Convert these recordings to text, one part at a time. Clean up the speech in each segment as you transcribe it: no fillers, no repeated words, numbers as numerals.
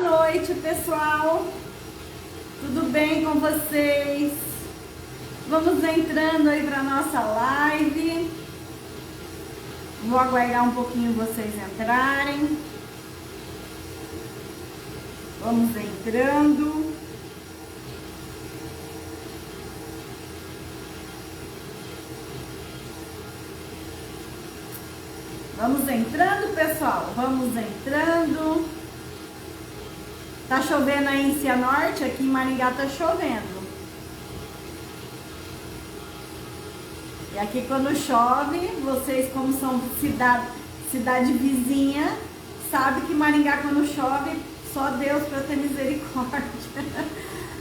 Boa noite, pessoal. Tudo bem com vocês? Vamos entrando aí para nossa live. Vou aguardar um pouquinho vocês entrarem. Vamos entrando. Vamos entrando, pessoal. Vamos entrando. Tá chovendo aí em Cianorte, aqui em Maringá tá chovendo. E aqui quando chove, vocês como são cidade vizinha, sabem que Maringá quando chove, só Deus para ter misericórdia.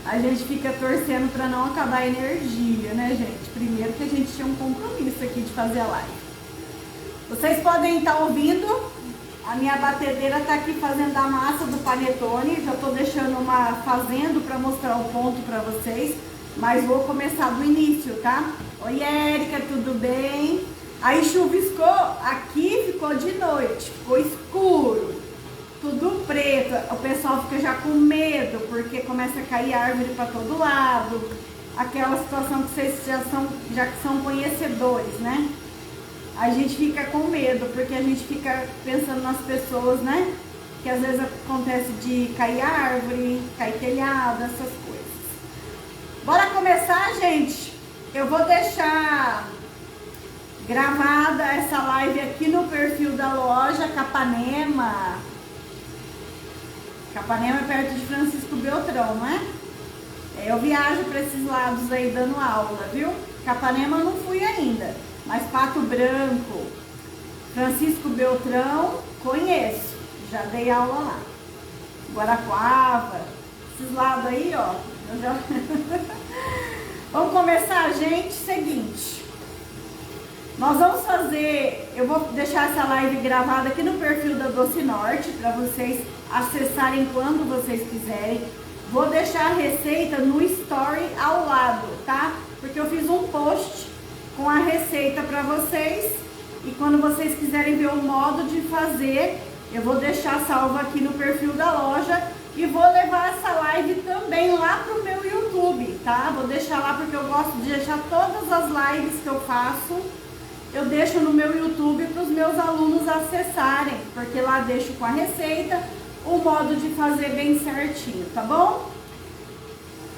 A gente fica torcendo para não acabar a energia, né, gente? Primeiro que a gente tinha um compromisso aqui de fazer a live. Vocês podem estar ouvindo. A minha batedeira tá aqui fazendo a massa do panetone. Já tô deixando fazendo para mostrar o ponto para vocês. Mas vou começar do início, tá? Oi, Érica, tudo bem? Aí chuviscou, aqui ficou de noite, ficou escuro, tudo preto. O pessoal fica já com medo, porque começa a cair árvore para todo lado. Aquela situação que vocês já são conhecedores, né? A gente fica com medo, porque a gente fica pensando nas pessoas, né? Que às vezes acontece de cair árvore, cair telhado, essas coisas. Bora começar, gente? Eu vou deixar gravada essa live aqui no perfil da loja Capanema. Capanema é perto de Francisco Beltrão, não é? Eu viajo para esses lados aí dando aula, viu? Capanema eu não fui ainda. Mas Pato Branco, Francisco Beltrão, conheço. Já dei aula lá. Guarapuava, esses lados aí, ó. Eu já... Vamos começar, gente? Seguinte. Nós vamos fazer... Eu vou deixar essa live gravada aqui no perfil da Doce Norte, para vocês acessarem quando vocês quiserem. Vou deixar a receita no story ao lado, tá? Porque eu fiz um post com a receita para vocês, e quando vocês quiserem ver o modo de fazer, eu vou deixar salvo aqui no perfil da loja e vou levar essa live também lá pro meu YouTube, tá? Vou deixar lá porque eu gosto de deixar todas as lives que eu faço, eu deixo no meu YouTube para os meus alunos acessarem, porque lá deixo com a receita o modo de fazer bem certinho, tá bom?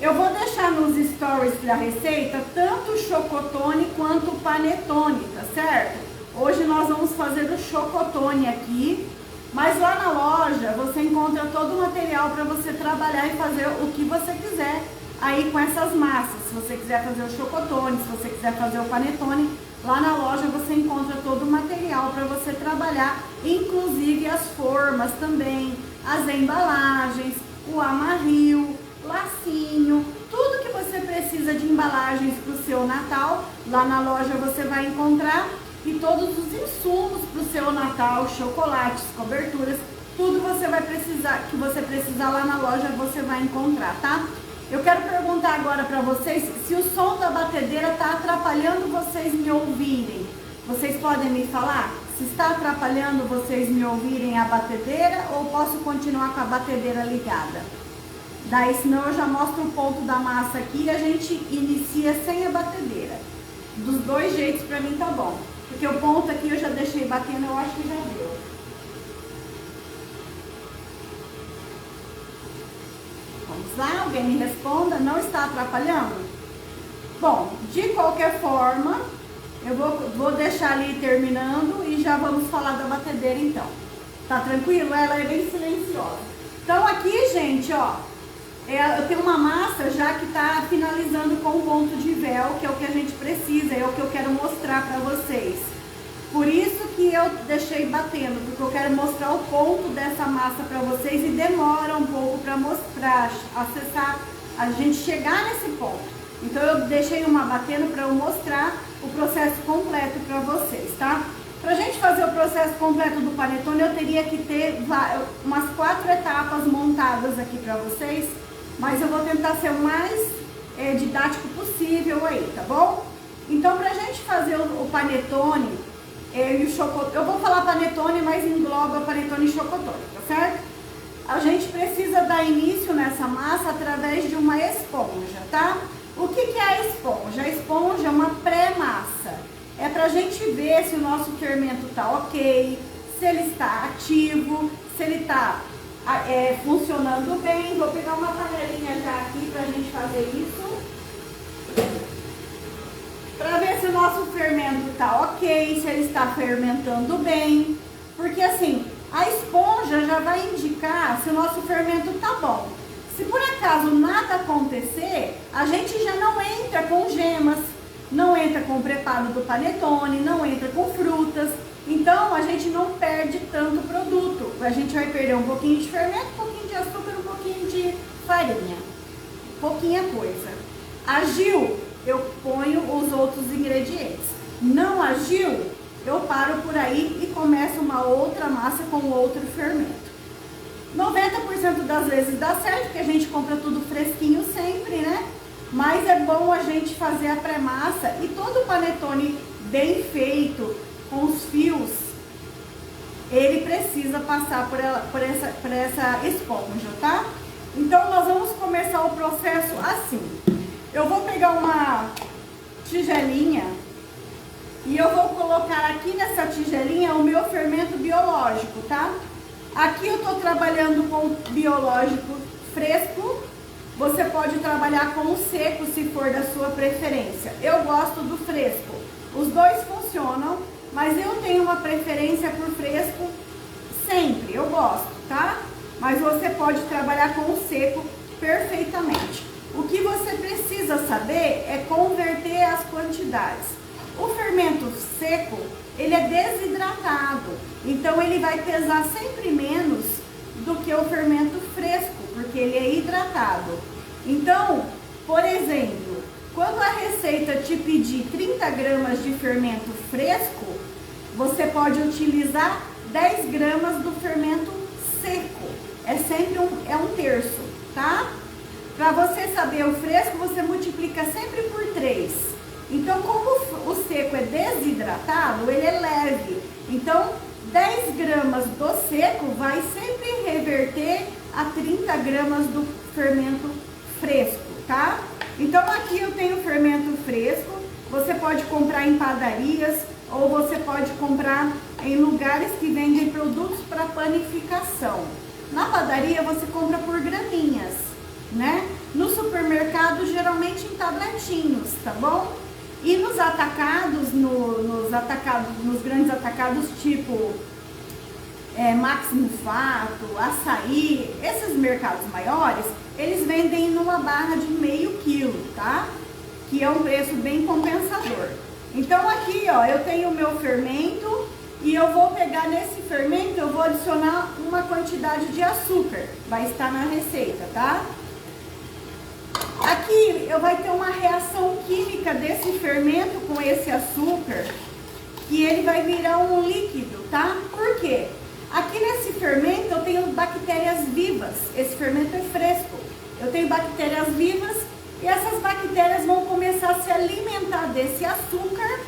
Eu vou deixar nos stories da receita tanto o chocotone quanto o panetone, tá certo? Hoje nós vamos fazer o chocotone aqui, mas lá na loja você encontra todo o material para você trabalhar e fazer o que você quiser aí com essas massas. Se você quiser fazer o chocotone, se você quiser fazer o panetone, lá na loja você encontra todo o material para você trabalhar, inclusive as formas também, as embalagens, o amarril, lacinho, tudo que você precisa de embalagens para o seu Natal, lá na loja você vai encontrar, e todos os insumos para o seu Natal, chocolates, coberturas, tudo você vai precisar, que você precisar lá na loja você vai encontrar, tá? Eu quero perguntar agora para vocês se o som da batedeira está atrapalhando vocês me ouvirem. Vocês podem me falar se está atrapalhando vocês me ouvirem a batedeira ou posso continuar com a batedeira ligada? Daí, senão eu já mostro o ponto da massa aqui e a gente inicia sem a batedeira. Dos dois jeitos pra mim tá bom. Porque o ponto aqui eu já deixei batendo, eu acho que já deu. Vamos lá, alguém me responda, não está atrapalhando? Bom, de qualquer forma, eu vou deixar ali terminando e já vamos falar da batedeira então. Tá tranquilo? Ela é bem silenciosa. Então aqui, gente, ó. Eu tenho uma massa já que está finalizando com o ponto de véu, que é o que a gente precisa, é o que eu quero mostrar para vocês. Por isso que eu deixei batendo, porque eu quero mostrar o ponto dessa massa para vocês e demora um pouco para mostrar, acessar, a gente chegar nesse ponto. Então eu deixei uma batendo para eu mostrar o processo completo para vocês, tá? Pra gente fazer o processo completo do panetone, eu teria que ter umas 4 etapas montadas aqui para vocês. Mas eu vou tentar ser o mais didático possível aí, tá bom? Então, pra gente fazer o panetone e o chocotone, eu vou falar panetone, mas engloba panetone e chocotone, tá certo? a gente precisa dar início nessa massa através de uma esponja, tá? O que é a esponja? A esponja é uma pré-massa. É pra gente ver se o nosso fermento tá ok, se ele está ativo, se ele está funcionando bem. Vou pegar uma panelinha já aqui pra gente fazer isso. Para ver se o nosso fermento está ok, se ele está fermentando bem. Porque assim, a esponja já vai indicar se o nosso fermento está bom. Se por acaso nada acontecer, a gente já não entra com gemas, não entra com o preparo do panetone, não entra com frutas. Então a gente não perde tanto produto. A gente vai perder um pouquinho de fermento, um pouquinho de açúcar, um pouquinho de farinha. Pouquinha coisa. Agiu, eu ponho os outros ingredientes. Não agiu, eu paro por aí e começo uma outra massa com outro fermento. 90% das vezes dá certo, porque a gente compra tudo fresquinho sempre, né? Mas é bom a gente fazer a pré-massa e todo panetone bem feito, com os fios, ele precisa passar por essa esponja, tá? Então nós vamos começar o processo assim. Eu vou pegar uma tigelinha e eu vou colocar aqui nessa tigelinha o meu fermento biológico, tá? Aqui eu tô trabalhando com biológico fresco. Você pode trabalhar com o seco se for da sua preferência. Eu gosto do fresco. Os dois funcionam, mas eu tenho uma preferência por fresco sempre. Eu gosto, tá? Mas você pode trabalhar com o seco perfeitamente. O que você precisa saber é converter as quantidades. O fermento seco, ele é desidratado, então ele vai pesar sempre menos do que o fermento fresco, porque ele é hidratado. Então, por exemplo, quando a receita te pedir 30 gramas de fermento fresco, você pode utilizar 10 gramas do fermento seco. É sempre um terço, tá? Para você saber o fresco, você multiplica sempre por 3. Então, como o seco é desidratado, ele é leve. Então, 10 gramas do seco vai sempre reverter a 30 gramas do fermento fresco, tá? Então, aqui eu tenho fermento fresco. Você pode comprar em padarias ou você pode comprar em lugares que vendem produtos para panificação. Na padaria, você compra por graminhas, né? No supermercado, geralmente em tabletinhos, tá bom? E nos atacados, nos grandes atacados tipo Máximo Fato, Açaí, esses mercados maiores, eles vendem numa barra de meio quilo, tá? Que é um preço bem compensador. Então aqui, ó, eu tenho o meu fermento e eu vou pegar nesse fermento, eu vou adicionar uma quantidade de açúcar, vai estar na receita, tá? Aqui eu vai ter uma reação química desse fermento com esse açúcar, que ele vai virar um líquido, tá? Por quê? Aqui nesse fermento eu tenho bactérias vivas, esse fermento é fresco. Eu tenho bactérias vivas e essas bactérias vão começar a se alimentar desse açúcar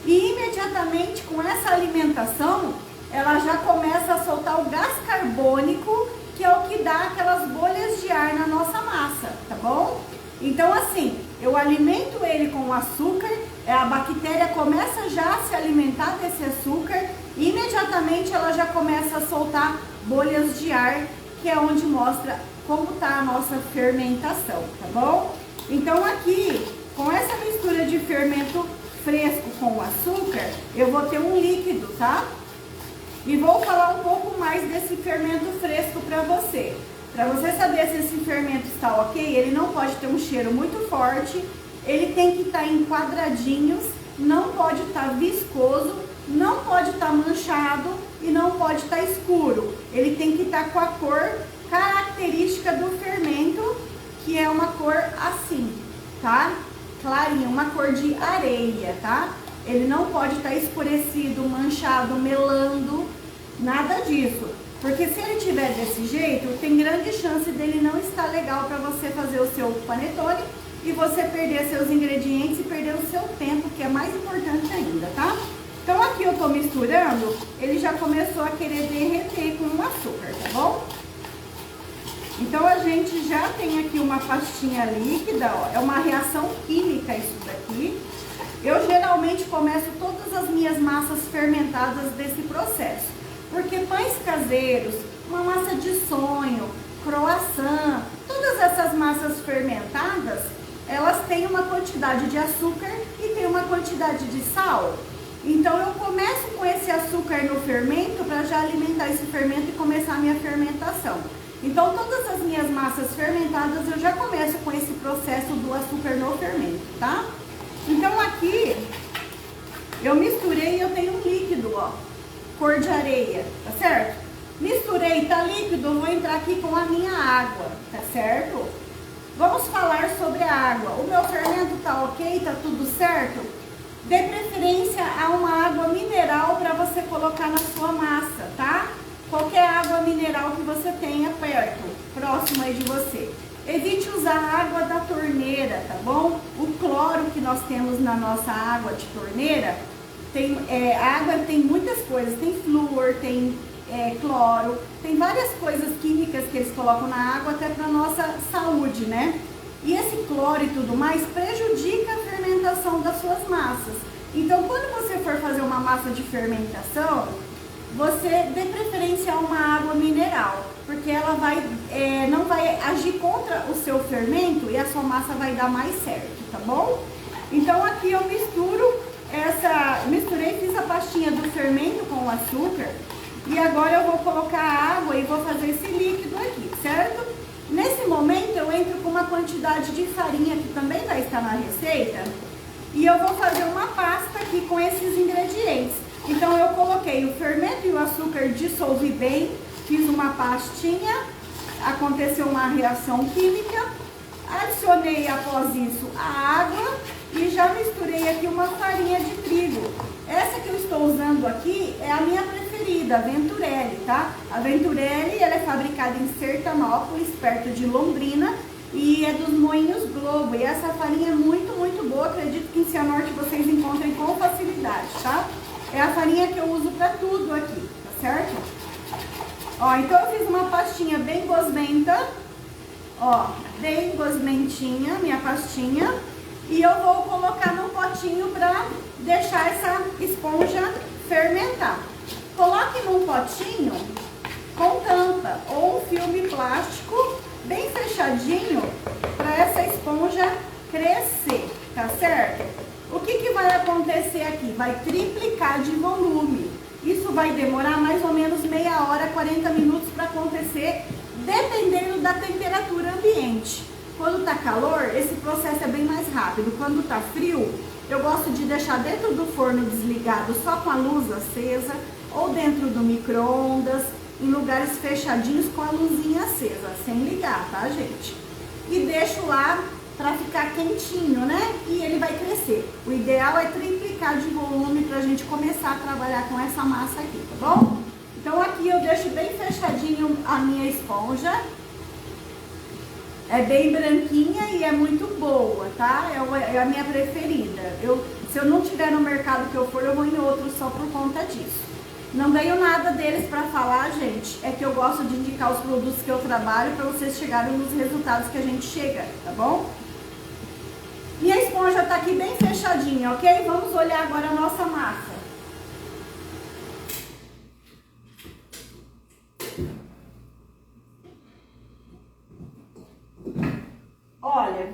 e imediatamente com essa alimentação, ela já começa a soltar o gás carbônico, que é o que dá aquelas bolhas de ar na nossa massa, tá bom? Então assim, eu alimento ele com o açúcar, a bactéria começa já a se alimentar desse açúcar e imediatamente ela já começa a soltar bolhas de ar, que é onde mostra como está a nossa fermentação, tá bom? Então aqui, com essa mistura de fermento fresco com açúcar, eu vou ter um líquido, tá? E vou falar um pouco mais desse fermento fresco para você. Para você saber se esse fermento está ok, ele não pode ter um cheiro muito forte, ele tem que estar em quadradinhos, não pode estar viscoso, não pode estar manchado e não pode estar escuro. Ele tem que estar com a cor característica do fermento, que é uma cor assim, tá? Clarinha, uma cor de areia, tá? Ele não pode estar escurecido, manchado, melando, nada disso. Porque se ele tiver desse jeito, tem grande chance dele não estar legal para você fazer o seu panetone e você perder seus ingredientes e perder o seu tempo, que é mais importante ainda, tá? Então aqui eu tô misturando, ele já começou a querer derreter com o açúcar, tá bom? Então a gente já tem aqui uma pastinha líquida, ó, é uma reação química isso daqui. Eu geralmente começo todas as minhas massas fermentadas desse processo, porque pães caseiros, uma massa de sonho, croissant, todas essas massas fermentadas, elas têm uma quantidade de açúcar e tem uma quantidade de sal. Então eu começo com esse açúcar no fermento para já alimentar esse fermento e começar a minha fermentação. Então todas as minhas massas fermentadas eu já começo com esse processo do açúcar no fermento, tá? Então aqui eu misturei e eu tenho um líquido, ó, cor de areia, tá certo? Misturei, tá líquido, eu vou entrar aqui com a minha água, tá certo? Vamos falar sobre a água. O meu fermento tá ok, tá tudo certo? Dê preferência a uma água mineral para você colocar na sua massa, tá? Qualquer água mineral que você tenha perto, próximo aí de você. Evite usar água da torneira, tá bom? O cloro que nós temos na nossa água de torneira, a água tem muitas coisas, tem flúor, tem cloro, tem várias coisas químicas que eles colocam na água até para nossa saúde, né? E esse cloro e tudo mais prejudica a fermentação das suas massas. Então, quando você for fazer uma massa de fermentação, você dê preferência a uma água mineral, porque ela não vai agir contra o seu fermento e a sua massa vai dar mais certo, tá bom? Então aqui eu misturei, fiz a pastinha do fermento com o açúcar e agora eu vou colocar a água e vou fazer esse líquido aqui, certo? Nesse momento eu entro com uma quantidade de farinha que também vai estar na receita e eu vou fazer uma pasta aqui com esses ingredientes. Então eu coloquei o fermento e o açúcar, dissolvi bem, fiz uma pastinha, aconteceu uma reação química, adicionei após isso a água e já misturei aqui uma farinha de trigo. Essa que eu estou usando aqui é a minha preferida, a Venturelli, tá? A Venturelli, ela é fabricada em Sertanópolis, perto de Londrina, e é dos Moinhos Globo. E essa farinha é muito, muito boa, acredito que em Cianorte vocês encontrem com facilidade, tá? É a farinha que eu uso pra tudo aqui, tá certo? Ó, então eu fiz uma pastinha bem gosmenta, ó, bem gosmentinha, minha pastinha. E eu vou colocar num potinho pra deixar essa esponja fermentar. Coloque num potinho com tampa ou um filme plástico bem fechadinho para essa esponja crescer, tá certo? O que vai acontecer aqui? Vai triplicar de volume. Isso vai demorar mais ou menos meia hora, 40 minutos para acontecer, dependendo da temperatura ambiente. Quando tá calor, esse processo é bem mais rápido. Quando tá frio, eu gosto de deixar dentro do forno desligado, só com a luz acesa, ou dentro do micro-ondas, em lugares fechadinhos com a luzinha acesa, sem ligar, tá, gente? E deixo lá para ficar quentinho, né? E ele vai crescer. O ideal é triplicar de volume pra gente começar a trabalhar com essa massa aqui, tá bom? Então aqui eu deixo bem fechadinho a minha esponja. É bem branquinha e é muito boa, tá? É a minha preferida. Se eu não tiver no mercado que eu for, eu vou em outro só por conta disso. Não ganho nada deles pra falar, gente. É que eu gosto de indicar os produtos que eu trabalho pra vocês chegarem nos resultados que a gente chega, tá bom? Minha esponja tá aqui bem fechadinha, ok? Vamos olhar agora a nossa massa. Olha,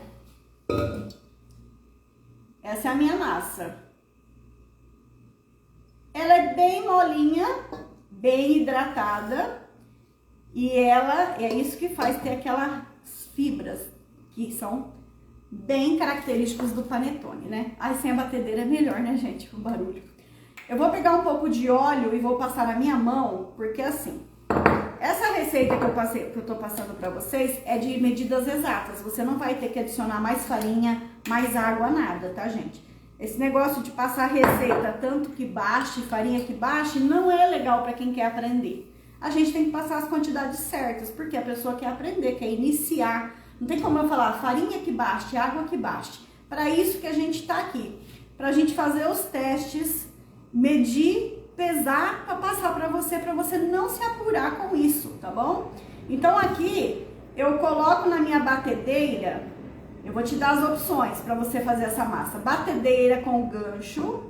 essa é a minha massa. Ela é bem molinha, bem hidratada e ela é isso que faz ter aquelas fibras que são bem característicos do panetone, né? Ai, sem a batedeira é melhor, né, gente? O barulho. Eu vou pegar um pouco de óleo e vou passar na minha mão, porque assim, essa receita que eu tô passando pra vocês é de medidas exatas. Você não vai ter que adicionar mais farinha, mais água, nada, tá, gente? Esse negócio de passar receita tanto que baixe, farinha que baixe, não é legal pra quem quer aprender. A gente tem que passar as quantidades certas, porque a pessoa quer aprender, quer iniciar. Não tem como eu falar farinha que baixe, água que baixe. Para isso que a gente tá aqui. Pra gente fazer os testes, medir, pesar, para passar para você não se apurar com isso, tá bom? Então aqui eu coloco na minha batedeira, eu vou te dar as opções para você fazer essa massa. Batedeira com gancho,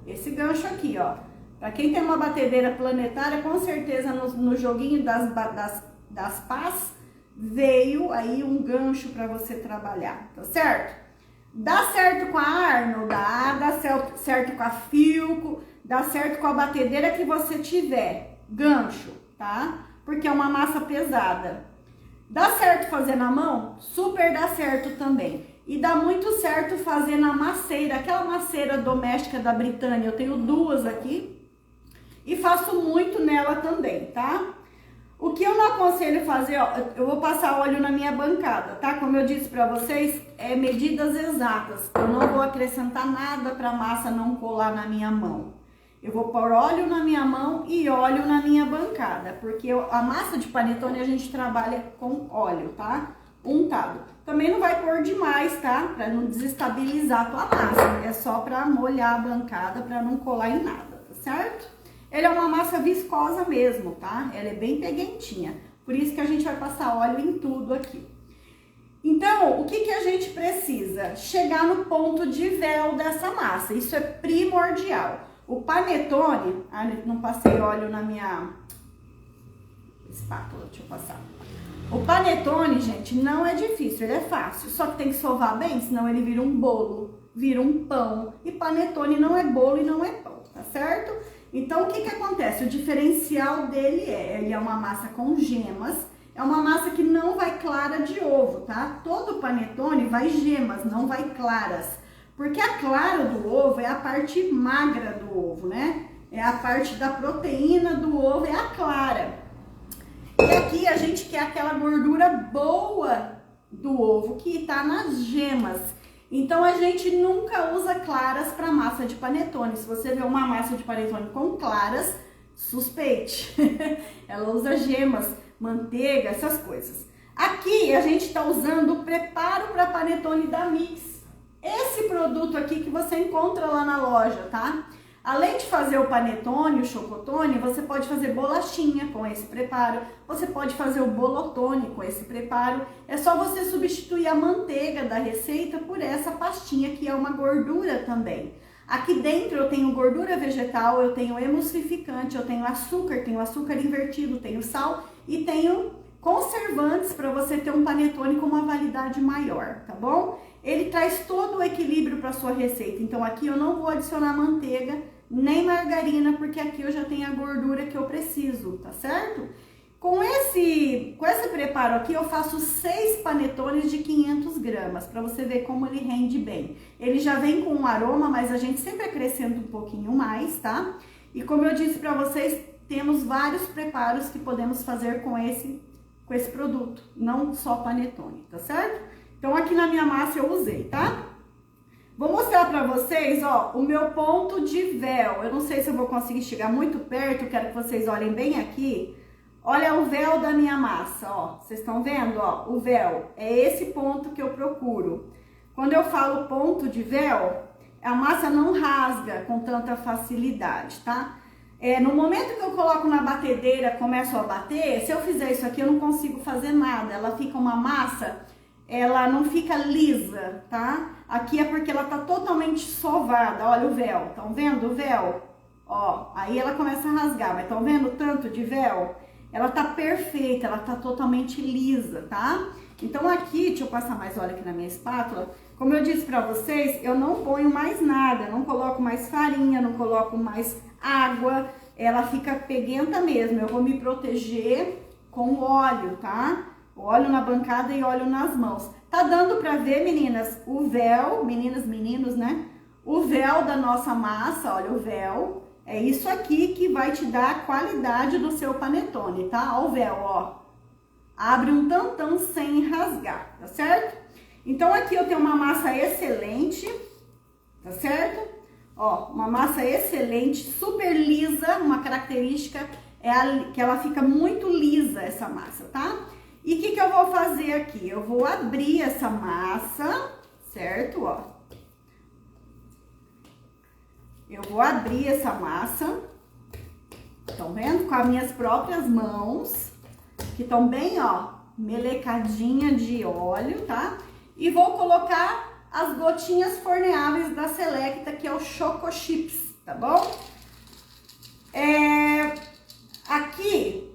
esse gancho aqui, ó. Para quem tem uma batedeira planetária, com certeza no joguinho das pás, veio aí um gancho para você trabalhar, tá certo? Dá certo com a Arnold, dá certo com a Filco, dá certo com a batedeira que você tiver, gancho, tá? Porque é uma massa pesada. Dá certo fazer na mão? Super dá certo também. E dá muito certo fazer na maceira, aquela maceira doméstica da Britânia, eu tenho duas aqui. E faço muito nela também, tá? O que eu não aconselho fazer, ó, eu vou passar óleo na minha bancada, tá? Como eu disse pra vocês, é medidas exatas. Eu não vou acrescentar nada pra massa não colar na minha mão. Eu vou pôr óleo na minha mão e óleo na minha bancada, porque a massa de panetone a gente trabalha com óleo, tá? Untado. Também não vai pôr demais, tá? Pra não desestabilizar a tua massa. É só pra molhar a bancada, pra não colar em nada, tá certo? Ele é uma massa viscosa mesmo, tá? Ela é bem peguentinha. Por isso que a gente vai passar óleo em tudo aqui. Então, o que a gente precisa? Chegar no ponto de véu dessa massa. Isso é primordial. O panetone... Ah, não passei óleo na minha espátula, deixa eu passar. O panetone, gente, não é difícil, ele é fácil. Só que tem que sovar bem, senão ele vira um bolo, vira um pão. E panetone não é bolo e não é pão, tá certo? Então, o que acontece? O diferencial dele ele é uma massa com gemas, é uma massa que não vai clara de ovo, tá? Todo panetone vai gemas, não vai claras. Porque a clara do ovo é a parte magra do ovo, né? É a parte da proteína do ovo, é a clara. E aqui a gente quer aquela gordura boa do ovo, que tá nas gemas. Então, a gente nunca usa claras para massa de panetone. Se você vê uma massa de panetone com claras, suspeite. Ela usa gemas, manteiga, essas coisas. Aqui, a gente está usando o preparo para panetone da Mix. Esse produto aqui que você encontra lá na loja, tá? Além de fazer o panetone, o chocotone, você pode fazer bolachinha com esse preparo, você pode fazer o bolotone com esse preparo. É só você substituir a manteiga da receita por essa pastinha que é uma gordura também. Aqui dentro eu tenho gordura vegetal, eu tenho emulsificante, eu tenho açúcar invertido, tenho sal e tenho conservantes para você ter um panetone com uma validade maior, tá bom? Ele traz todo o equilíbrio para sua receita. Então aqui eu não vou adicionar manteiga nem margarina, porque aqui eu já tenho a gordura que eu preciso, tá certo? Com esse preparo aqui eu faço 6 panetones de 500 gramas, para você ver como ele rende bem. Ele já vem com um aroma, mas a gente sempre acrescenta um pouquinho mais, tá? E como eu disse para vocês, temos vários preparos que podemos fazer com esse produto, não só panetone, tá certo? Então, aqui na minha massa eu usei, tá? Vou mostrar pra vocês, ó, o meu ponto de véu. Eu não sei se eu vou conseguir chegar muito perto, quero que vocês olhem bem aqui. Olha o véu da minha massa, ó. Vocês estão vendo, ó, o véu. É esse ponto que eu procuro. Quando eu falo ponto de véu, a massa não rasga com tanta facilidade, tá? No momento que eu coloco na batedeira, começo a bater, se eu fizer isso aqui, eu não consigo fazer nada. Ela fica uma massa... ela não fica lisa, tá? Aqui é porque ela tá totalmente sovada, olha o véu, estão vendo o véu? Ó, aí ela começa a rasgar, mas estão vendo o tanto de véu? Ela tá perfeita, ela tá totalmente lisa, tá? Então aqui, deixa eu passar mais óleo aqui na minha espátula, como eu disse pra vocês, eu não ponho mais nada, não coloco mais farinha, não coloco mais água, ela fica peguenta mesmo, eu vou me proteger com óleo, tá? Óleo na bancada e óleo nas mãos. Tá dando pra ver, meninas, o véu, meninas, meninos, né? O véu da nossa massa, olha o véu. É isso aqui que vai te dar a qualidade do seu panetone, tá? Ó o véu, ó. Abre um tantão sem rasgar, tá certo? Então aqui eu tenho uma massa excelente, tá certo? Ó, uma massa excelente, super lisa, uma característica é que ela fica muito lisa, essa massa, tá? E o que eu vou fazer aqui? Eu vou abrir essa massa, certo? Ó. Eu vou abrir essa massa, estão vendo? Com as minhas próprias mãos, que estão bem, ó, melecadinha de óleo, tá? E vou colocar as gotinhas forneáveis da Selecta, que é o Choco Chips, tá bom? Aqui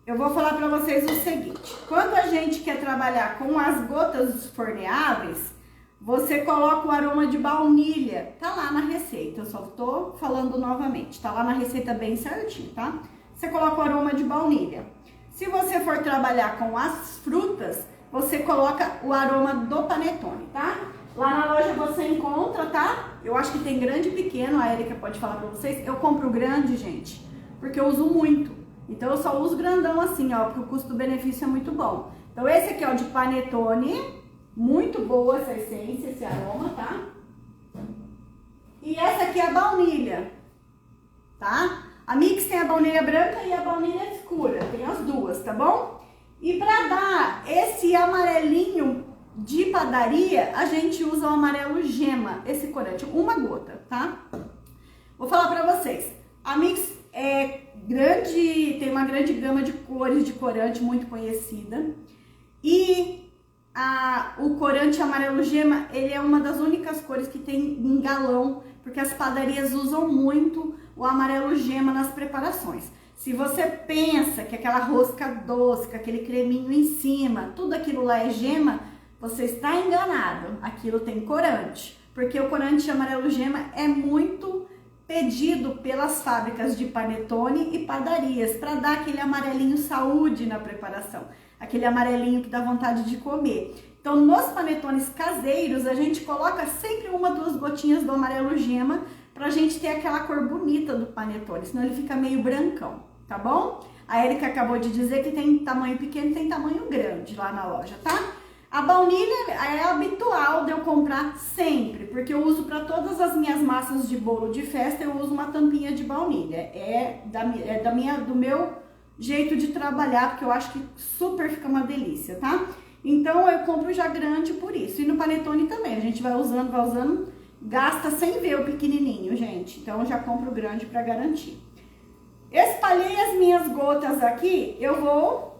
eu vou falar pra vocês o seguinte: quando a gente quer trabalhar com as gotas forneáveis, você coloca o aroma de baunilha, tá lá na receita, eu só tô falando novamente, tá lá na receita bem certinho, tá? Você coloca o aroma de baunilha. Se você for trabalhar com as frutas, você coloca o aroma do panetone, tá? Lá na loja você encontra, tá? Eu acho que tem grande e pequeno, a Erika pode falar pra vocês. Eu compro grande, gente, porque eu uso muito. Então eu só uso grandão assim, ó, porque o custo-benefício é muito bom. Então esse aqui é o de panetone, muito boa essa essência, esse aroma, tá? E essa aqui é a baunilha, tá? A Mix tem a baunilha branca e a baunilha escura, tem as duas, tá bom? E pra dar esse amarelinho de padaria, a gente usa o amarelo gema, esse corante, uma gota, tá? Vou falar pra vocês, a Mix é grande, tem uma grande gama de cores de corante muito conhecida. E o corante amarelo gema, ele é uma das únicas cores que tem em galão, porque as padarias usam muito o amarelo gema nas preparações. Se você pensa que aquela rosca doce, com aquele creminho em cima, tudo aquilo lá é gema, você está enganado. Aquilo tem corante, porque o corante amarelo gema é muito pedido pelas fábricas de panetone e padarias para dar aquele amarelinho saúde na preparação, aquele amarelinho que dá vontade de comer. Então, nos panetones caseiros, a gente coloca sempre uma, duas gotinhas do amarelo gema pra gente ter aquela cor bonita do panetone, senão ele fica meio brancão, tá bom? A Erika acabou de dizer que tem tamanho pequeno e tem tamanho grande lá na loja, tá? A baunilha é habitual de eu comprar sempre, porque eu uso para todas as minhas massas de bolo de festa, eu uso uma tampinha de baunilha. Do meu jeito de trabalhar, porque eu acho que super fica uma delícia, tá? Então eu compro já grande por isso. E no panetone também, a gente vai usando, gasta sem ver o pequenininho, gente. Então eu já compro grande para garantir. Espalhei as minhas gotas aqui, eu vou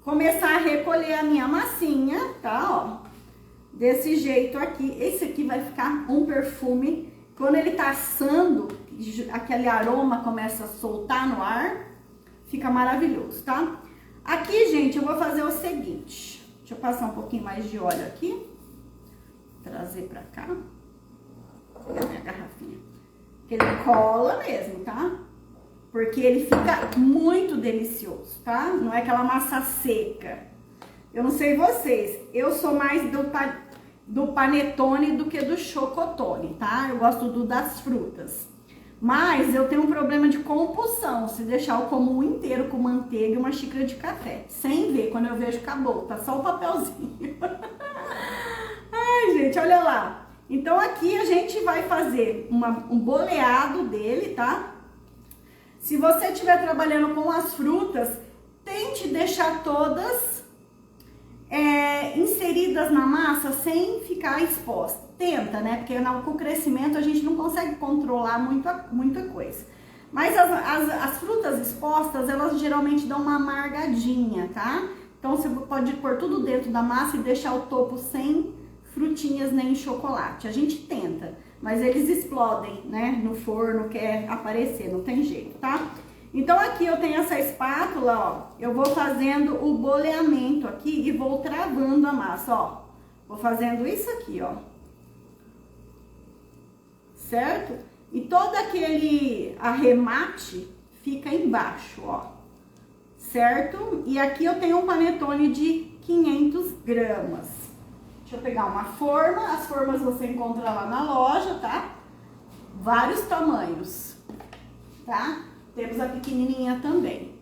começar a recolher a minha massinha, tá, ó, desse jeito aqui. Esse aqui vai ficar um perfume, quando ele tá assando, aquele aroma começa a soltar no ar, fica maravilhoso, tá? Aqui, gente, eu vou fazer o seguinte, deixa eu passar um pouquinho mais de óleo aqui, trazer pra cá, vou pegar minha garrafinha, que ele cola mesmo, tá? Porque ele fica muito delicioso, tá? Não é aquela massa seca. Eu não sei vocês, eu sou mais do panetone do que do chocotone, tá? Eu gosto das frutas. Mas eu tenho um problema de compulsão, se deixar eu como um inteiro com manteiga e uma xícara de café. Sem ver, quando eu vejo acabou, tá só o papelzinho. Ai, gente, olha lá. Então aqui a gente vai fazer um boleado dele, tá? Se você estiver trabalhando com as frutas, tente deixar todas inseridas na massa sem ficar exposta. Tenta, né? Porque com o crescimento a gente não consegue controlar muita coisa. Mas as frutas expostas, elas geralmente dão uma amargadinha, tá? Então você pode pôr tudo dentro da massa e deixar o topo sem frutinhas nem chocolate. A gente tenta, mas eles explodem, né? No forno, quer aparecer, não tem jeito, tá? Então aqui eu tenho essa espátula, ó. Eu vou fazendo o boleamento aqui e vou travando a massa, ó. Vou fazendo isso aqui, ó. Certo? E todo aquele arremate fica embaixo, ó. Certo? E aqui eu tenho um panetone de 500 gramas. Deixa eu pegar uma forma. As formas você encontra lá na loja, tá? Vários tamanhos, tá? Temos a pequenininha também.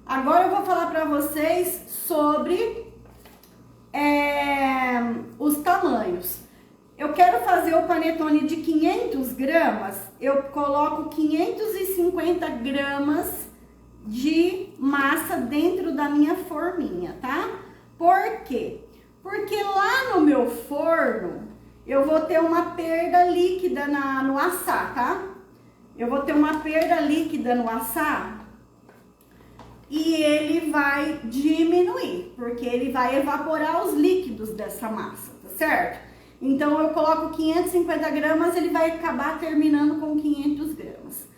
Agora eu vou falar pra vocês sobre os tamanhos. Eu quero fazer o panetone de 500 gramas, eu coloco 550 gramas de massa dentro da minha forminha, tá? Por quê? Porque lá no meu forno, eu vou ter uma perda líquida no assar, tá? Eu vou ter uma perda líquida no assar. e ele vai diminuir, porque ele vai evaporar os líquidos dessa massa, tá certo? Então eu coloco 550 gramas, ele vai acabar terminando com 500 gramas.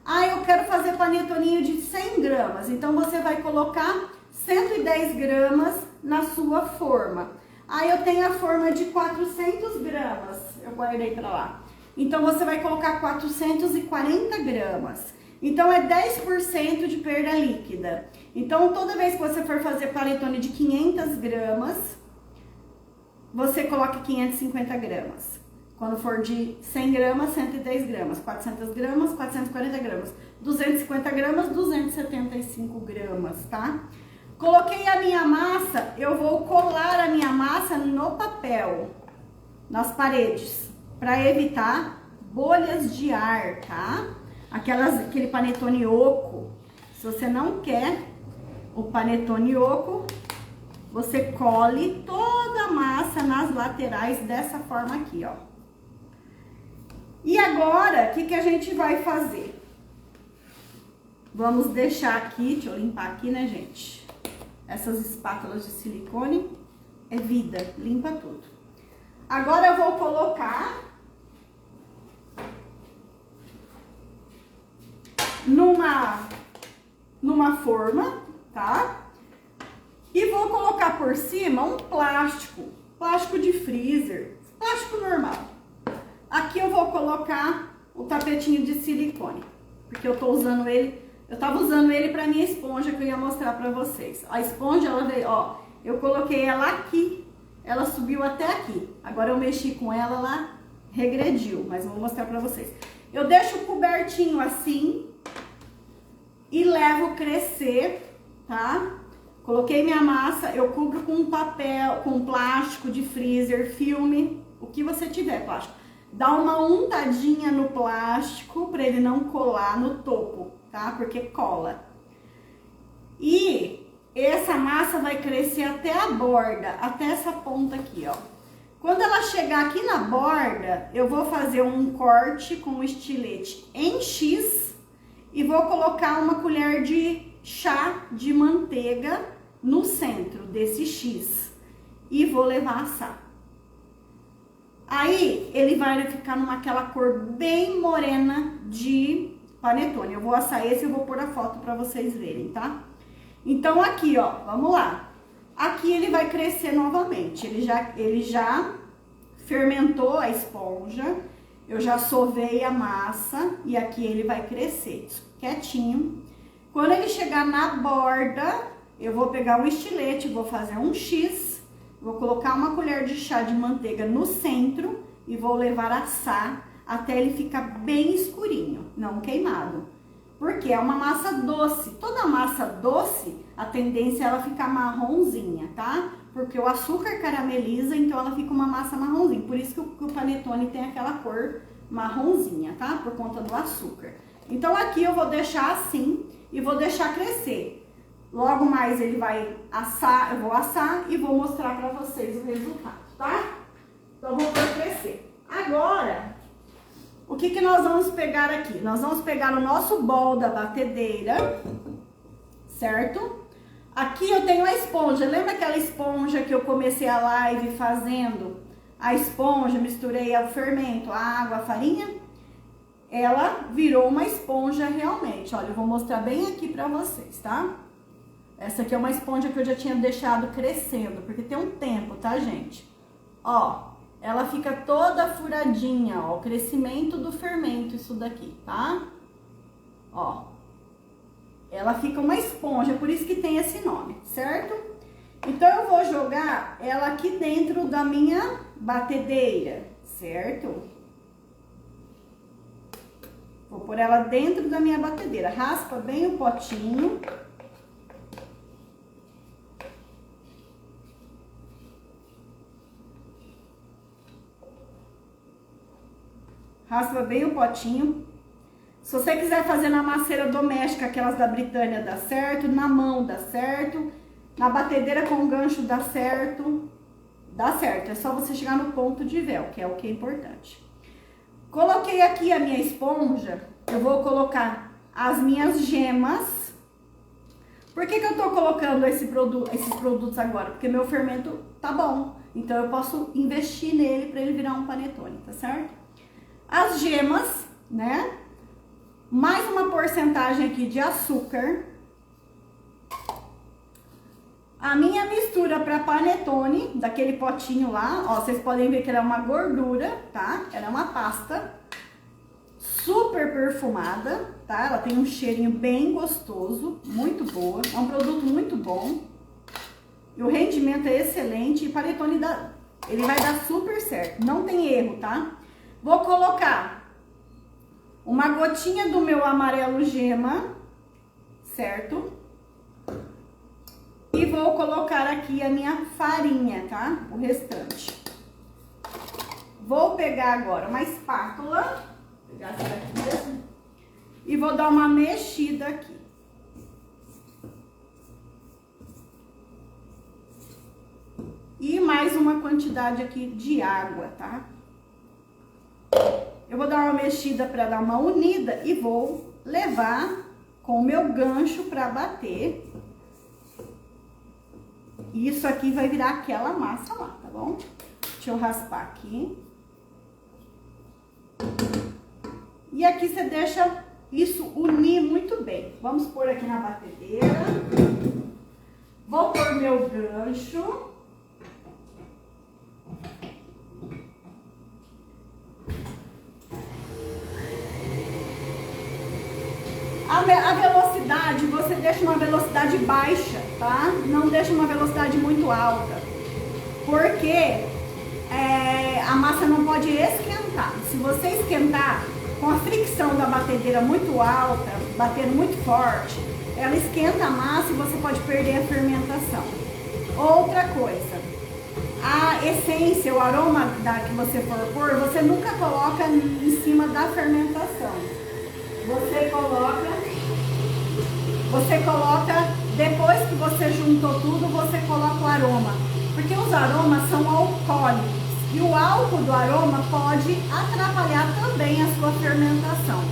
Ah, eu quero fazer panetoninho de 100 gramas, então você vai colocar 110 gramas na sua forma. Aí eu tenho a forma de 400 gramas, eu guardei pra lá. Então você vai colocar 440 gramas. Então é 10% de perda líquida. Então toda vez que você for fazer panetone de 500 gramas, você coloca 550 gramas. Quando for de 100 gramas, 110 gramas. 400 gramas, 440 gramas. 250 gramas, 275 gramas, tá? Coloquei a minha massa, eu vou colar a minha massa no papel, nas paredes, para evitar bolhas de ar, tá? Aquele panetone oco. Se você não quer o panetone oco, você cole toda a massa nas laterais dessa forma aqui, ó. E agora, o que a gente vai fazer? Vamos deixar aqui, deixa eu limpar aqui, né, gente? Essas espátulas de silicone é vida, limpa tudo. Agora eu vou colocar numa forma, tá? E vou colocar por cima um plástico de freezer, plástico normal. Aqui eu vou colocar o tapetinho de silicone, porque eu tô usando ele. Eu tava usando ele pra minha esponja que eu ia mostrar pra vocês. A esponja, ela veio, ó, eu coloquei ela aqui, ela subiu até aqui. Agora eu mexi com ela, ela regrediu, mas eu vou mostrar pra vocês. Eu deixo cobertinho assim e levo crescer, tá? Coloquei minha massa, eu cubro com papel, com plástico de freezer, filme, o que você tiver, plástico. Dá uma untadinha no plástico pra ele não colar no topo, tá? Porque cola. E essa massa vai crescer até a borda, até essa ponta aqui, ó. Quando ela chegar aqui na borda, eu vou fazer um corte com o estilete em X e vou colocar uma colher de chá de manteiga no centro desse X e vou levar a assar. Aí ele vai ficar aquela cor bem morena de panetone. Eu vou assar esse e eu vou pôr a foto pra vocês verem, tá? Então aqui, ó, vamos lá. Aqui ele vai crescer novamente. Ele já fermentou a esponja. Eu já sovei a massa e aqui ele vai crescer quietinho. Quando ele chegar na borda, eu vou pegar um estilete, vou fazer um X. Vou colocar uma colher de chá de manteiga no centro e vou levar a assar até ele ficar bem escurinho, não queimado. Porque é uma massa doce. Toda massa doce, a tendência é ela ficar marronzinha, tá? Porque o açúcar carameliza, então ela fica uma massa marronzinha. Por isso que o panetone tem aquela cor marronzinha, tá? Por conta do açúcar. Então aqui eu vou deixar assim e vou deixar crescer. Logo mais ele vai assar, eu vou assar e vou mostrar pra vocês o resultado, tá? Então vou pôr crescer. Agora, o que nós vamos pegar aqui? Nós vamos pegar o nosso bol da batedeira, certo? Aqui eu tenho a esponja. Lembra aquela esponja que eu comecei a live fazendo? A esponja, misturei o fermento, a água, a farinha? Ela virou uma esponja realmente. Olha, eu vou mostrar bem aqui pra vocês, tá? Essa aqui é uma esponja que eu já tinha deixado crescendo, porque tem um tempo, tá, gente? Ó, ela fica toda furadinha, ó, o crescimento do fermento, isso daqui, tá? Ó, ela fica uma esponja, por isso que tem esse nome, certo? Então, eu vou jogar ela aqui dentro da minha batedeira, certo? Vou pôr ela dentro da minha batedeira, raspa bem o potinho. Raspa bem o potinho. Se você quiser fazer na masseira doméstica, aquelas da Britânia, dá certo. Na mão dá certo. Na batedeira com gancho dá certo. Dá certo. É só você chegar no ponto de véu, que é o que é importante. Coloquei aqui a minha esponja. Eu vou colocar as minhas gemas. Por que eu tô colocando esses produtos agora? Porque meu fermento tá bom. Então eu posso investir nele para ele virar um panetone, tá certo? As gemas, né? Mais uma porcentagem aqui de açúcar. A minha mistura para panetone, daquele potinho lá, ó, vocês podem ver que ela é uma gordura, tá? Ela é uma pasta super perfumada, tá? Ela tem um cheirinho bem gostoso, muito boa. É um produto muito bom. E o rendimento é excelente e panetone ele vai dar super certo, não tem erro, tá? Vou colocar uma gotinha do meu amarelo gema, certo? E vou colocar aqui a minha farinha, tá? O restante. Vou pegar agora uma espátula, pegar essa daqui mesmo, e vou dar uma mexida aqui. E mais uma quantidade aqui de água, tá? Eu vou dar uma mexida para dar uma unida e vou levar com o meu gancho para bater. Isso aqui vai virar aquela massa lá, tá bom? Deixa eu raspar aqui. E aqui você deixa isso unir muito bem. Vamos pôr aqui na batedeira. Vou pôr meu gancho. A velocidade, você deixa uma velocidade baixa, tá? Não deixa uma velocidade muito alta, porque a massa não pode esquentar. Se você esquentar com a fricção da batedeira muito alta, batendo muito forte, ela esquenta a massa e você pode perder a fermentação. Outra coisa, a essência, o aroma que você for pôr, você nunca coloca em cima da fermentação. Você coloca, depois que você juntou tudo, você coloca o aroma. Porque os aromas são alcoólicos. E o álcool do aroma pode atrapalhar também a sua fermentação.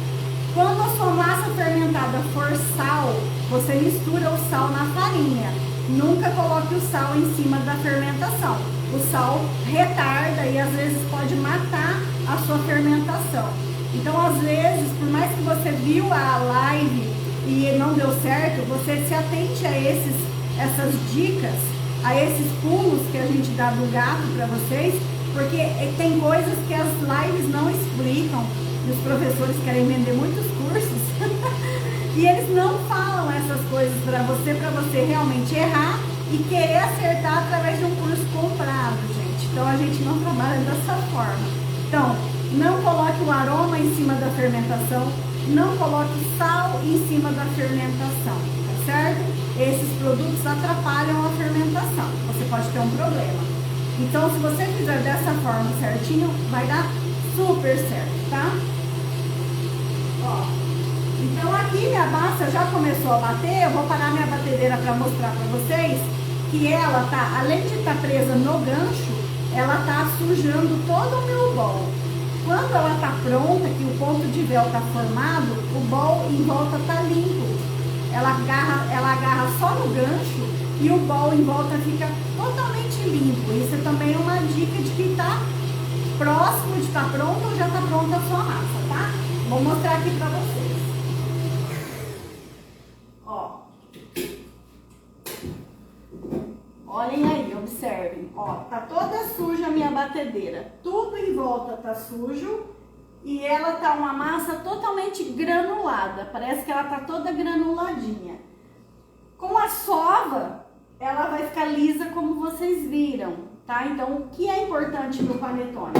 Quando a sua massa fermentada for sal, você mistura o sal na farinha. Nunca coloque o sal em cima da fermentação. O sal retarda e às vezes pode matar a sua fermentação. Então, às vezes, por mais que você viu a live e não deu certo, você se atente a essas dicas, a esses pulos que a gente dá do gato para vocês, porque tem coisas que as lives não explicam, e os professores querem vender muitos cursos, e eles não falam essas coisas para você realmente errar e querer acertar através de um curso comprado, gente. Então, a gente não trabalha dessa forma. Então, não coloque o aroma em cima da fermentação, não coloque sal em cima da fermentação, tá certo? Esses produtos atrapalham a fermentação, você pode ter um problema. Então, se você fizer dessa forma certinho, vai dar super certo, tá? Ó, então aqui minha massa já começou a bater, eu vou parar minha batedeira para mostrar para vocês que ela tá, além de estar presa no gancho, ela tá sujando todo o meu bol. Quando ela está pronta, que o ponto de véu está formado, o bol em volta está limpo. Ela agarra só no gancho e o bol em volta fica totalmente limpo. Isso também é uma dica de que está próximo de estar pronto ou já está pronta a sua massa, tá? Vou mostrar aqui para vocês. Ó. Olhem aí, observem. Ó, tá toda suja a minha batedeira. Tudo em volta tá sujo e ela tá uma massa totalmente granulada. Parece que ela tá toda granuladinha. Com a sova, ela vai ficar lisa como vocês viram, tá? Então, o que é importante no panetone?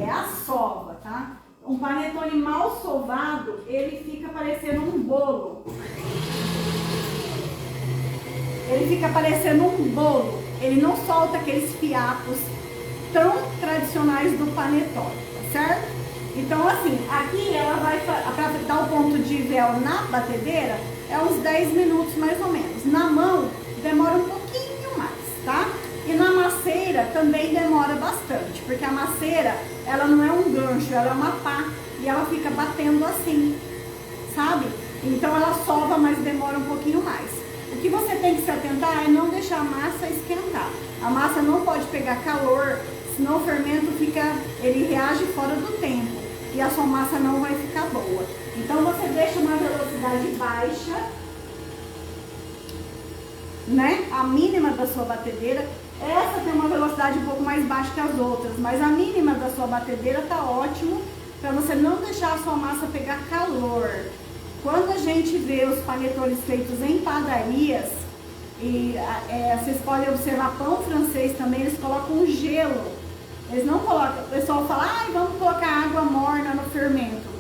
É a sova, tá? Um panetone mal sovado, ele fica parecendo um bolo. Ele fica parecendo um bolo. Ele não solta aqueles fiapos tão tradicionais do panetone, tá certo? Então, assim, aqui ela vai, para dar o ponto de véu na batedeira, é uns 10 minutos mais ou menos. Na mão, demora um pouquinho mais, tá? E na maceira também demora bastante, porque a maceira, ela não é um gancho, ela é uma pá, e ela fica batendo assim, sabe? Então ela sova, mas demora um pouquinho mais. O que você tem que se atentar é não deixar a massa esquentar. A massa não pode pegar calor, senão o fermento ele reage fora do tempo e a sua massa não vai ficar boa. Então você deixa uma velocidade baixa, né? A mínima da sua batedeira. Essa tem uma velocidade um pouco mais baixa que as outras, mas a mínima da sua batedeira tá ótimo para você não deixar a sua massa pegar calor. Quando a gente vê os panetones feitos em padarias, vocês podem observar pão francês também, eles colocam gelo. Eles não colocam, o pessoal fala, vamos colocar água morna no fermento.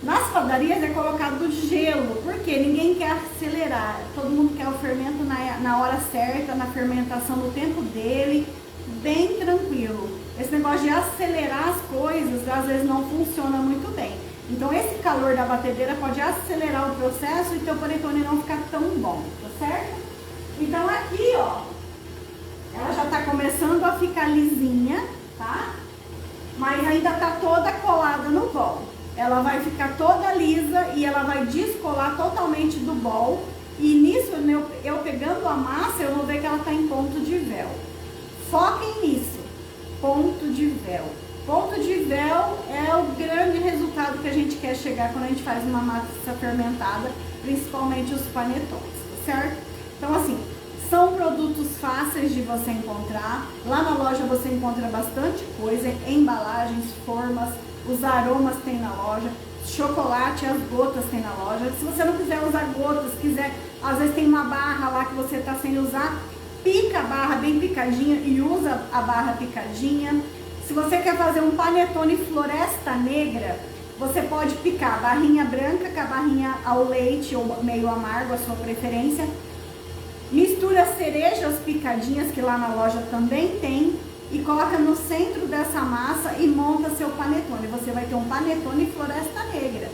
Nas padarias é colocado gelo, porque ninguém quer acelerar. Todo mundo quer o fermento na hora certa, na fermentação no tempo dele, bem tranquilo. Esse negócio de acelerar as coisas, às vezes não funciona muito bem. Então esse calor da batedeira pode acelerar o processo e teu panetone não ficar tão bom, tá certo? Então aqui, ó, ela já tá começando a ficar lisinha, tá? Mas ainda tá toda colada no bol. Ela vai ficar toda lisa e ela vai descolar totalmente do bol. E nisso, eu pegando a massa, eu vou ver que ela tá em ponto de véu. Foquem nisso, ponto de véu. Ponto de véu é o grande resultado que a gente quer chegar quando a gente faz uma massa fermentada, principalmente os panetones, certo? Então assim, são produtos fáceis de você encontrar. Lá na loja você encontra bastante coisa, embalagens, formas, os aromas tem na loja, chocolate, as gotas tem na loja. Se você não quiser usar gotas, às vezes tem uma barra lá que você está sem usar, pica a barra bem picadinha e usa a barra picadinha. Se você quer fazer um panetone floresta negra, você pode picar a barrinha branca com a barrinha ao leite ou meio amargo, a sua preferência. Mistura cerejas picadinhas, que lá na loja também tem, e coloca no centro dessa massa e monta seu panetone. Você vai ter um panetone floresta negra.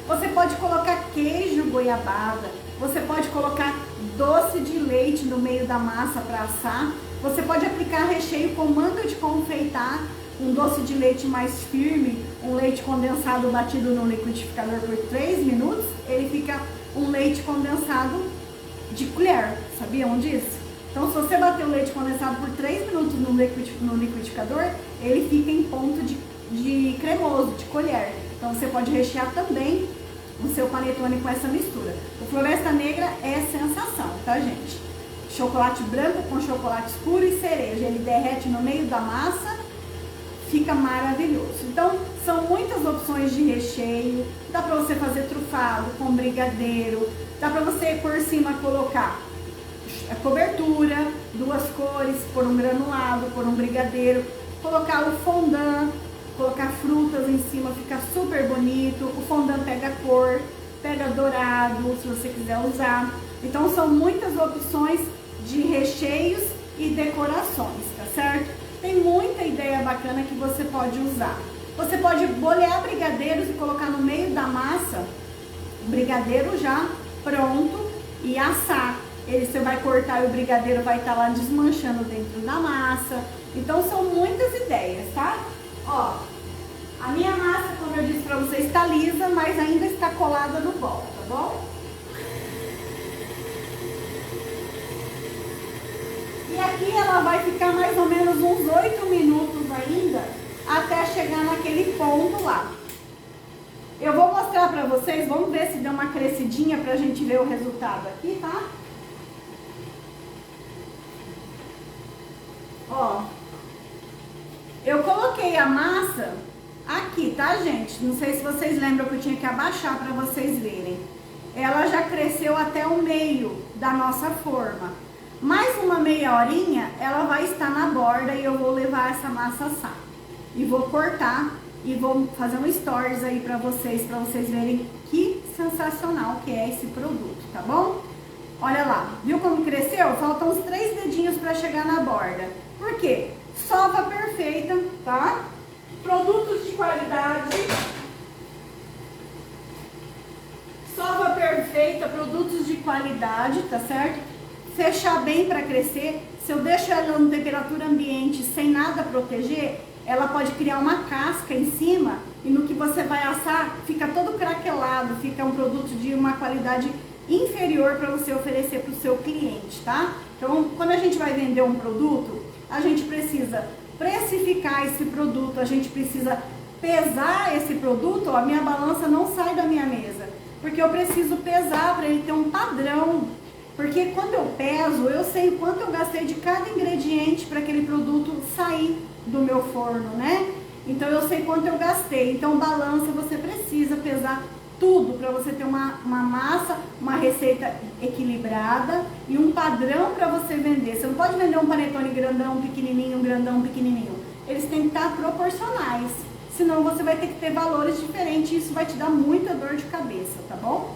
Você pode colocar queijo goiabada, você pode colocar doce de leite no meio da massa para assar. Você pode aplicar recheio com manga de confeitar, um doce de leite mais firme, um leite condensado batido no liquidificador por 3 minutos, ele fica um leite condensado de colher. Sabiam disso? Então, se você bater o leite condensado por 3 minutos no liquidificador, ele fica em ponto de cremoso, de colher. Então, você pode rechear também o seu panetone com essa mistura. O Floresta Negra é sensação, tá, gente? Chocolate branco com chocolate escuro e cereja. Ele derrete no meio da massa, fica maravilhoso. Então, são muitas opções de recheio. Dá pra você fazer trufado com brigadeiro. Dá pra você, por cima, colocar a cobertura, 2 cores, por um granulado, por um brigadeiro, colocar o fondant, colocar frutas em cima, fica super bonito. O fondant pega cor, pega dourado, se você quiser usar. Então são muitas opções de recheios e decorações, tá certo? Tem muita ideia bacana que você pode usar. Você pode bolear brigadeiros e colocar no meio da massa, o brigadeiro já pronto, e assar. Você vai cortar e o brigadeiro vai estar lá desmanchando dentro da massa. Então são muitas ideias, tá? Ó, a minha massa, como eu disse pra vocês, está lisa, mas ainda está colada no bol, tá bom? E aqui ela vai ficar mais ou menos uns 8 minutos ainda, até chegar naquele ponto lá. Eu vou mostrar pra vocês, vamos ver se deu uma crescidinha pra gente ver o resultado aqui, tá? Ó, eu coloquei a massa aqui, tá, gente? Não sei se vocês lembram que eu tinha que abaixar para vocês verem. Ela já cresceu até o meio da nossa forma. Mais uma meia horinha, ela vai estar na borda e eu vou levar essa massa a assar. E vou cortar e vou fazer um stories aí para vocês verem que sensacional que é esse produto, tá bom? Olha lá, viu como cresceu? Faltam uns 3 dedinhos para chegar na borda. Por quê? Sova perfeita, tá? Produtos de qualidade. Sova perfeita, produtos de qualidade, tá certo? Fechar bem para crescer. Se eu deixo ela em temperatura ambiente sem nada proteger, ela pode criar uma casca em cima e no que você vai assar fica todo craquelado, fica um produto de uma qualidade inferior para você oferecer para o seu cliente, tá? Então, quando a gente vai vender um produto, a gente precisa precificar esse produto, a gente precisa pesar esse produto. Ó, a minha balança não sai da minha mesa, porque eu preciso pesar para ele ter um padrão. Porque quando eu peso, eu sei quanto eu gastei de cada ingrediente para aquele produto sair do meu forno, né? Então eu sei quanto eu gastei. Então balança, você precisa pesar tudo para você ter uma massa, uma receita equilibrada e um padrão para você vender. Você não pode vender um panetone grandão, pequenininho. Eles têm que estar proporcionais. Senão você vai ter que ter valores diferentes e isso vai te dar muita dor de cabeça, tá bom?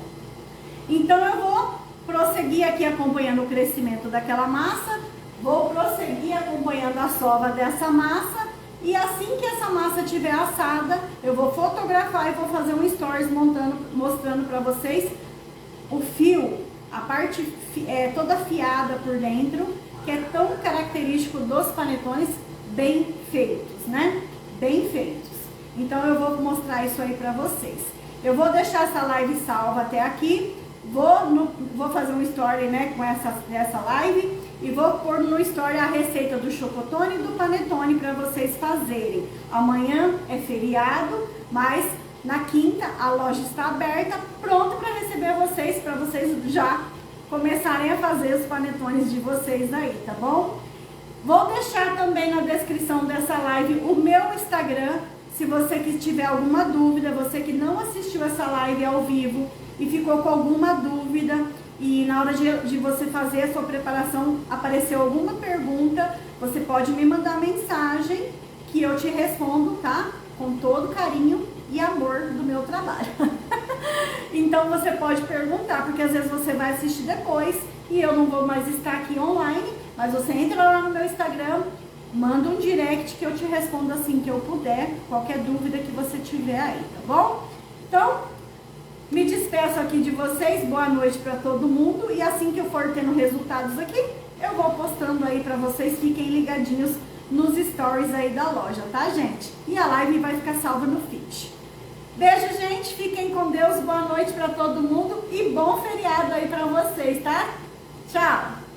Então eu vou prosseguir aqui acompanhando o crescimento daquela massa, vou prosseguir acompanhando a sova dessa massa e assim que essa massa estiver assada, eu vou fotografar e vou fazer um stories mostrando para vocês o fio, a parte toda fiada por dentro, que é tão característico dos panetones bem feitos, né? Bem feitos. Então eu vou mostrar isso aí para vocês. Eu vou deixar essa live salva até aqui. Vou fazer um story, né, com essa live e vou pôr no story a receita do chocotone e do panetone para vocês fazerem. Amanhã é feriado, mas na quinta a loja está aberta, pronta para receber vocês, para vocês já começarem a fazer os panetones de vocês aí, tá bom? Vou deixar também na descrição dessa live o meu Instagram, se você que tiver alguma dúvida, você que não assistiu essa live ao vivo e ficou com alguma dúvida e na hora de você fazer a sua preparação apareceu alguma pergunta, você pode me mandar mensagem que eu te respondo, tá? Com todo carinho e amor do meu trabalho. Então você pode perguntar, porque às vezes você vai assistir depois e eu não vou mais estar aqui online, mas você entra lá no meu Instagram, manda um direct que eu te respondo assim que eu puder, qualquer dúvida que você tiver aí, tá bom? Então, me despeço aqui de vocês, boa noite para todo mundo e assim que eu for tendo resultados aqui, eu vou postando aí para vocês, fiquem ligadinhos nos stories aí da loja, tá, gente? E a live vai ficar salva no feed. Beijo, gente, fiquem com Deus, boa noite para todo mundo e bom feriado aí para vocês, tá? Tchau!